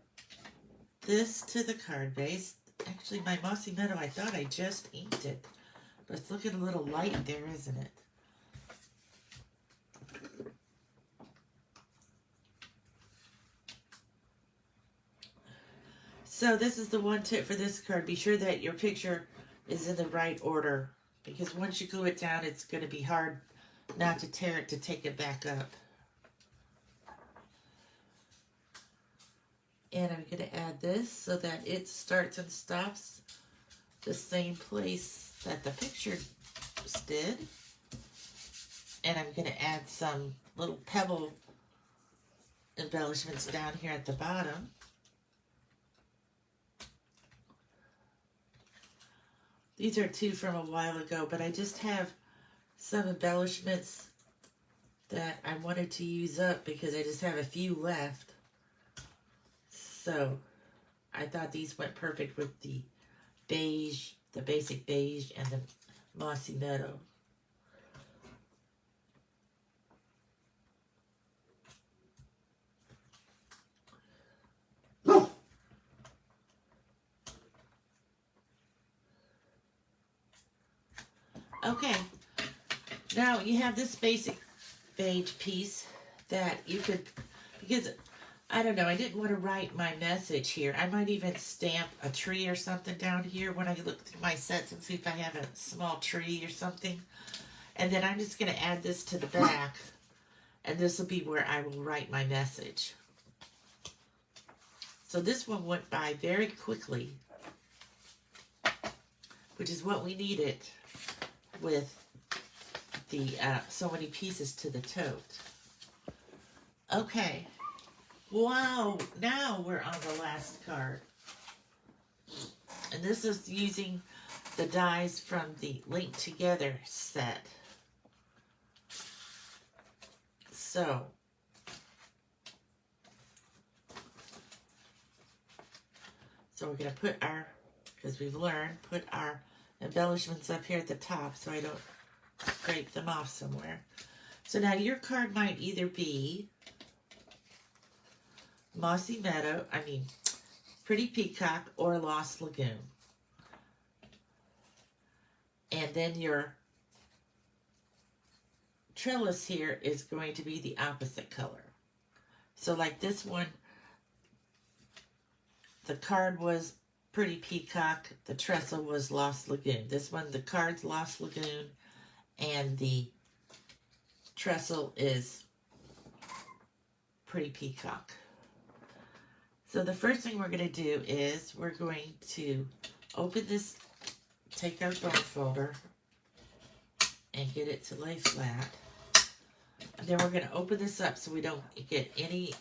this to the card base. Actually, my Mossy Meadow, I thought I just inked it. But it's looking a little light there, isn't it? So this is the one tip for this card. Be sure that your picture is in the right order, because once you glue it down, it's going to be hard not to tear it to take it back up. And I'm going to add this so that it starts and stops the same place that the picture did. And I'm going to add some little pebble embellishments down here at the bottom. These are two from a while ago, but I just have some embellishments that I wanted to use up because I just have a few left. So I thought these went perfect with the beige, the basic beige, and the mossy meadow. Okay, now you have this basic beige piece that you could, because I don't know, I didn't want to write my message here. I might even stamp a tree or something down here when I look through my sets and see if I have a small tree or something. And then I'm just going to add this to the back, and this will be where I will write my message. So this one went by very quickly, which is what we needed with the so many pieces to the tote. Okay. Wow, now we're on the last card. And this is using the dies from the Link Together set. So we're going to put our, because we've learned, put our embellishments up here at the top so I don't scrape them off somewhere. So now your card might either be Mossy Meadow, Pretty Peacock, or Lost Lagoon. And then your trellis here is going to be the opposite color. So like this one, the card was Pretty Peacock, the trestle was Lost Lagoon. This one, the card's Lost Lagoon, and the trestle is Pretty Peacock. So the first thing we're going to do is we're going to open this, take our bone folder, and get it to lay flat. And then we're going to open this up so we don't get any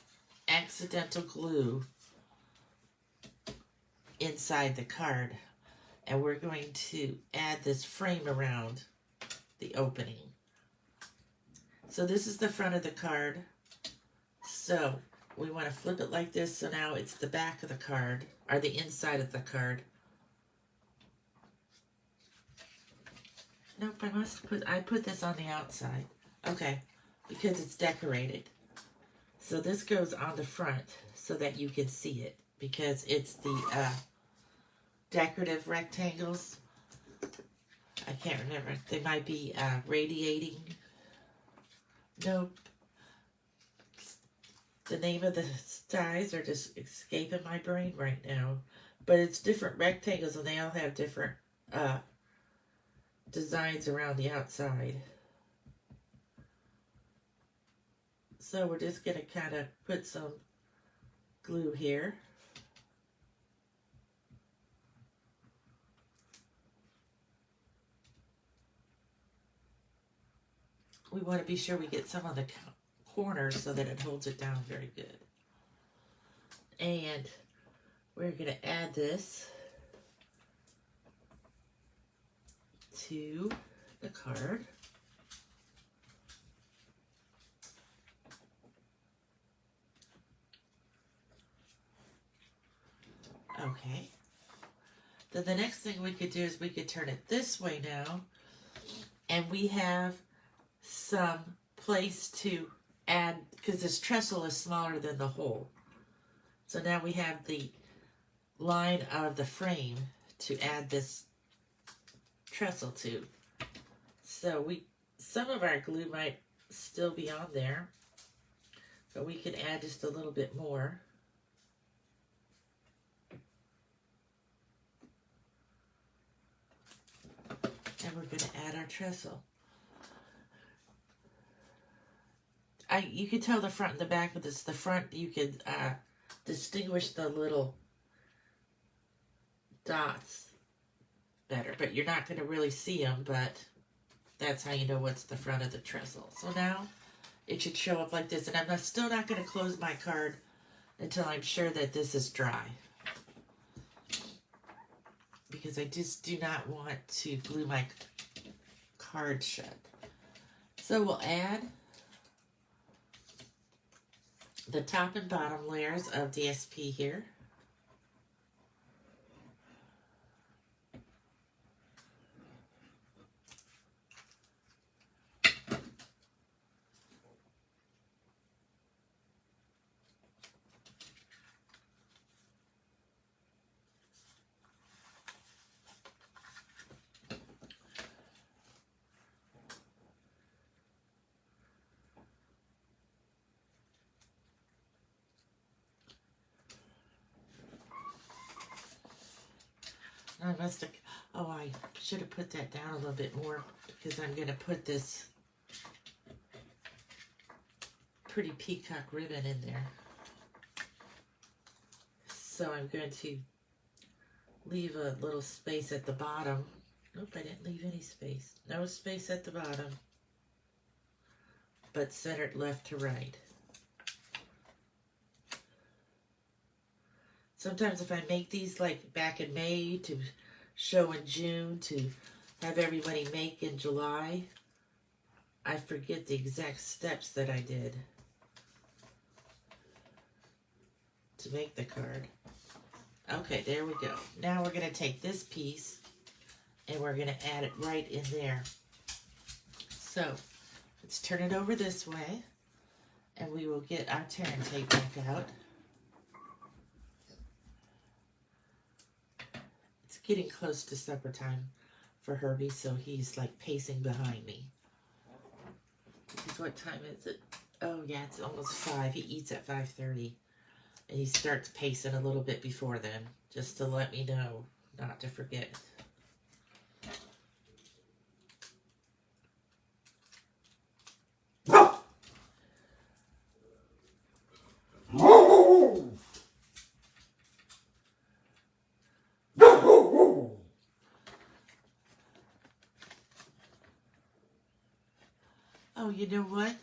accidental glue inside the card. And we're going to add this frame around the opening. So this is the front of the card. So we want to flip it like this, so now it's the back of the card, or the inside of the card. Nope, I put this on the outside. Okay, because it's decorated. So this goes on the front so that you can see it, because it's the decorative rectangles. I can't remember. They might be radiating. Nope. The name of the dies are just escaping my brain right now. But it's different rectangles, and they all have different designs around the outside. So we're just going to kind of put some glue here. We want to be sure we get some on the corners so that it holds it down very good. And we're going to add this to the card. Okay. Then the next thing we could do is we could turn it this way now, and we have some place to add, because this trestle is smaller than the hole. So now we have the line of the frame to add this trestle to. So some of our glue might still be on there, but we can add just a little bit more. And we're going to add our trestle. You can tell the front and the back of this. The front, you can distinguish the little dots better, but you're not going to really see them, but that's how you know what's the front of the trestle. So now it should show up like this, and I'm still not going to close my card until I'm sure that this is dry, because I just do not want to glue my card shut. So we'll add the top and bottom layers of DSP here. I must have, oh, I should have put that down a little bit more because I'm going to put this pretty peacock ribbon in there. So I'm going to leave a little space at the bottom. Nope, I didn't leave any space. No space at the bottom, but centered left to right. Sometimes if I make these like back in May to show in June to have everybody make in July, I forget the exact steps that I did to make the card. Okay, there we go. Now we're going to take this piece and we're going to add it right in there. So let's turn it over this way and we will get our tearing tape back out. Getting close to supper time for Herbie, so he's like pacing behind me. Because what time is it? Oh yeah, it's almost 5. He eats at 5:30. And he starts pacing a little bit before then, just to let me know not to forget. Oh, you know what?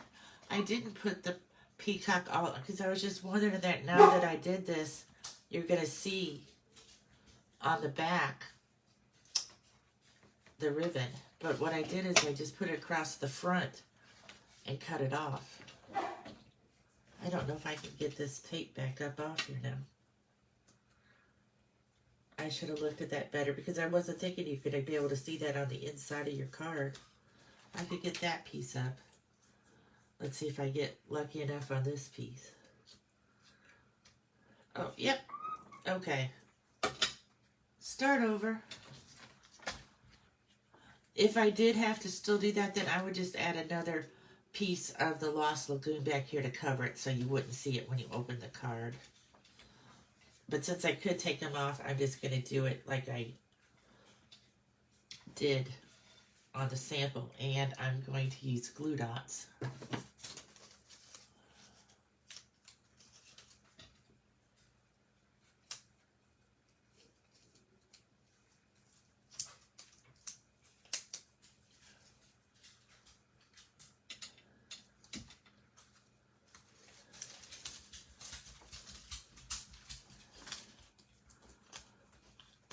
I didn't put the peacock all, because I was just wondering that now that I did this, you're going to see on the back the ribbon. But what I did is I just put it across the front and cut it off. I don't know if I can get this tape back up off here now. I should have looked at that better because I wasn't thinking you could be able to see that on the inside of your card. I could get that piece up. Let's see if I get lucky enough on this piece. Oh, yep. Okay. Start over. If I did have to still do that, then I would just add another piece of the Lost Lagoon back here to cover it so you wouldn't see it when you open the card. But since I could take them off, I'm just going to do it like I did on the sample. And I'm going to use glue dots.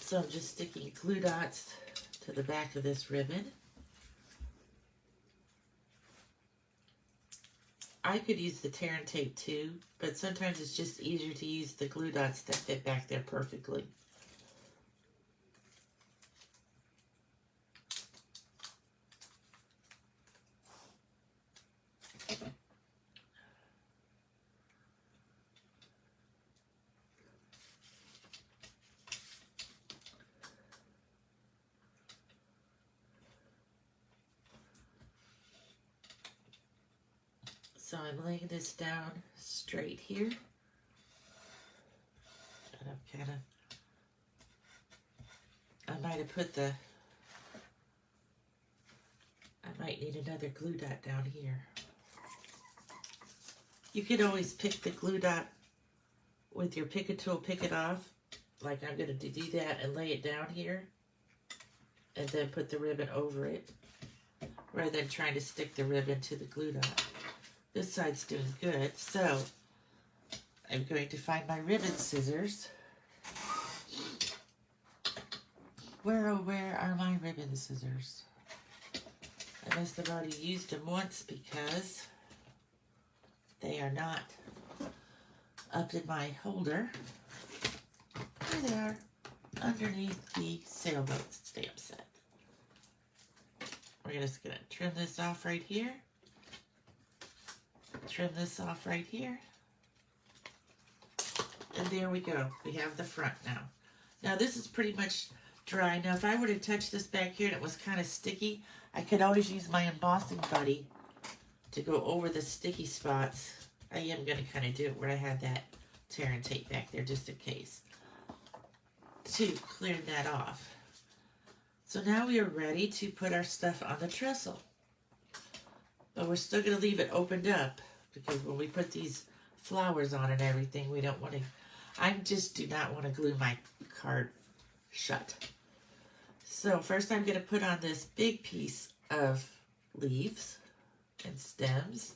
So I'm just sticking glue dots to the back of this ribbon. I could use the tearing tape too, but sometimes it's just easier to use the glue dots that fit back there perfectly. So I'm laying this down straight here. And I'm kind of, I might have put the, I might need another glue dot down here. You could always pick the glue dot with your pick-a tool, pick it off, like I'm going to do that and lay it down here. And then put the ribbon over it, rather than trying to stick the ribbon to the glue dot. This side's doing good, so I'm going to find my ribbon scissors. Where, oh, where are my ribbon scissors? I must have already used them once because they are not up in my holder. Here they are, underneath the sailboat stamp set. We're just gonna trim this off right here. Trim this off right here. And there we go. We have the front now. Now this is pretty much dry. Now if I were to touch this back here and it was kind of sticky, I could always use my embossing buddy to go over the sticky spots. I am going to kind of do it where I had that tear and tape back there just in case, to clear that off. So now we are ready to put our stuff on the trestle. But we're still going to leave it opened up because when we put these flowers on and everything, we don't want to, I just do not want to glue my card shut. So first I'm going to put on this big piece of leaves and stems.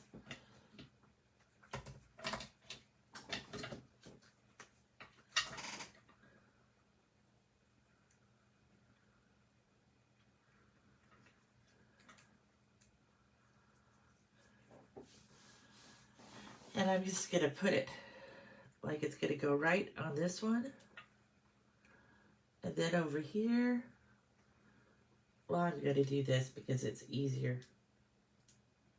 And I'm just going to put it like it's going to go right on this one. And then over here, well, I'm going to do this because it's easier,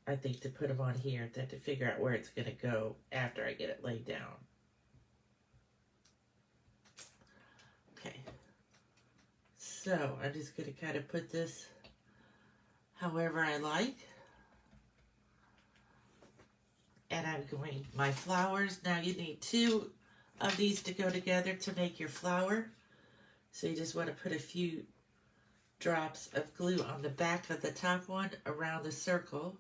I think, to put them on here than to figure out where it's going to go after I get it laid down. Okay. So I'm just going to kind of put this however I like. And I'm going, my flowers, now you need 2 of these to go together to make your flower. So you just want to put a few drops of glue on the back of the top one around the circle.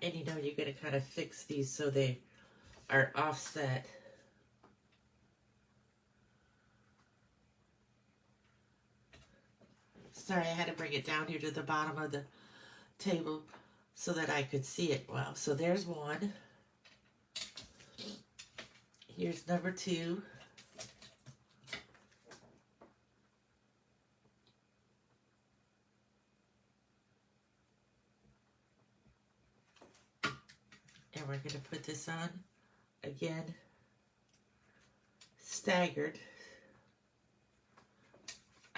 And you know you're going to kind of fix these so they are offset. Sorry, I had to bring it down here to the bottom of the table so that I could see it well. So there's one. Here's number 2. And we're going to put this on again, staggered.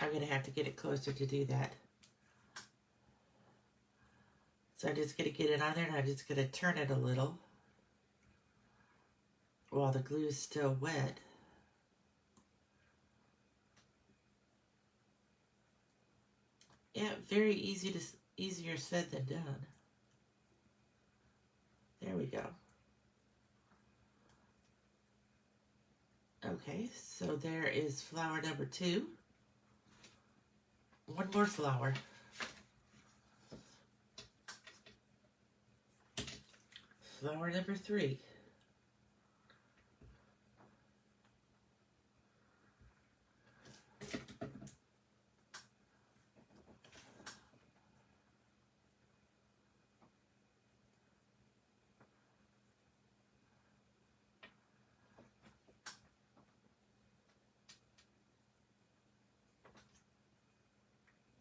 I'm going to have to get it closer to do that. So I'm just going to get it on there and I'm just going to turn it a little while the glue is still wet. Yeah, very easier said than done. There we go. Okay, so there is flower number 2. One more flower. Flower number 3.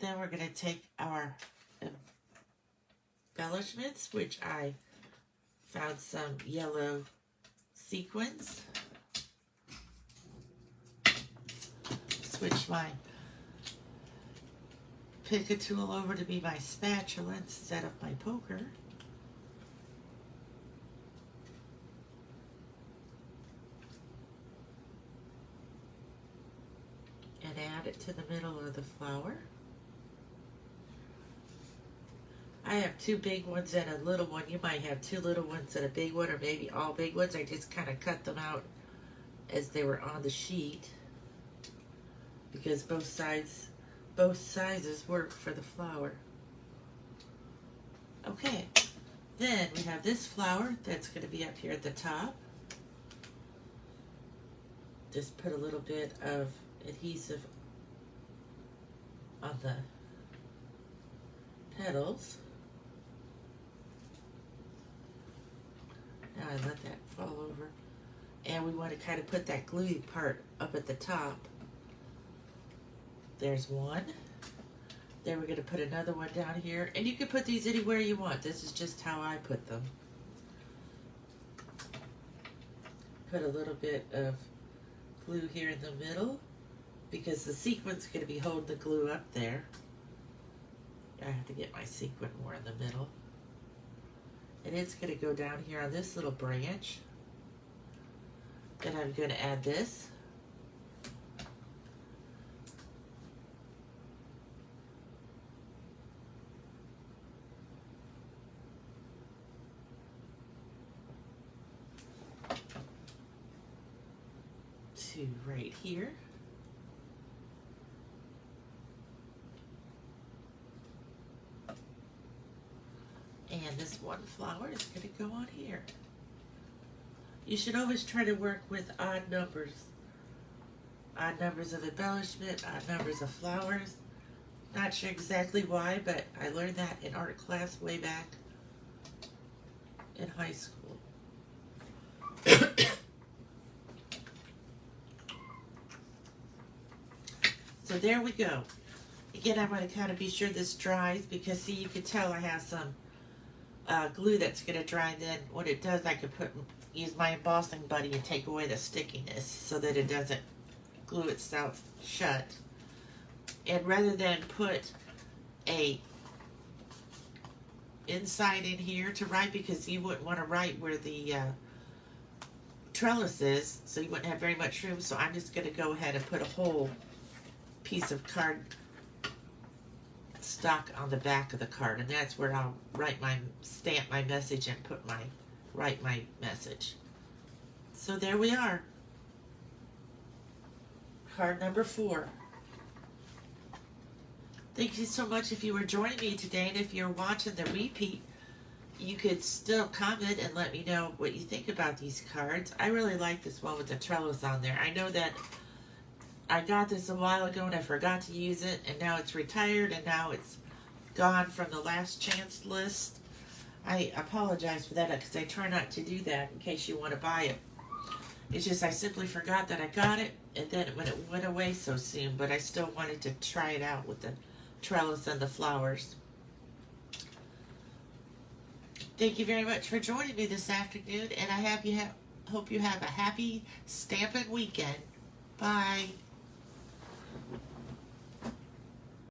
Then we're going to take our embellishments, which I found some yellow sequins. Switch my Pica tool over to be my spatula instead of my poker. And add it to the middle of the flower. I have 2 big ones and a little one. You might have 2 little ones and a big one, or maybe all big ones. I just kind of cut them out as they were on the sheet because both sizes work for the flower. Okay, then we have this flower that's going to be up here at the top. Just put a little bit of adhesive on the petals. Now I let that fall over. And we want to kind of put that gluey part up at the top. There's one. Then we're going to put another one down here. And you can put these anywhere you want. This is just how I put them. Put a little bit of glue here in the middle, because the sequin's going to be holding the glue up there. I have to get my sequin more in the middle. And it's going to go down here on this little branch. Then I'm going to add this. To right here. And this one flower is going to go on here. You should always try to work with odd numbers. Odd numbers of embellishment, odd numbers of flowers. Not sure exactly why, but I learned that in art class way back in high school. So there we go. Again, I'm going to kind of be sure this dries, because see, you can tell I have some glue that's going to dry. And then when it does, I can use my embossing buddy and take away the stickiness so that it doesn't glue itself shut. And rather than put a inside in here to write, because you wouldn't want to write where the trellis is, so you wouldn't have very much room. So I'm just going to go ahead and put a whole piece of card stock on the back of the card, and that's where I'll stamp my message and write my message. So there we are. Card number 4. Thank you so much if you were joining me today, and if you're watching the repeat, you could still comment and let me know what you think about these cards. I really like this one with the trellis on there. I know that I got this a while ago and I forgot to use it, and now it's retired, and now it's gone from the last chance list. I apologize for that, because I try not to do that in case you want to buy it. It's just I simply forgot that I got it, and then when it went away so soon, but I still wanted to try it out with the trellis and the flowers. Thank you very much for joining me this afternoon, and I hope you have a happy stamping weekend. Bye.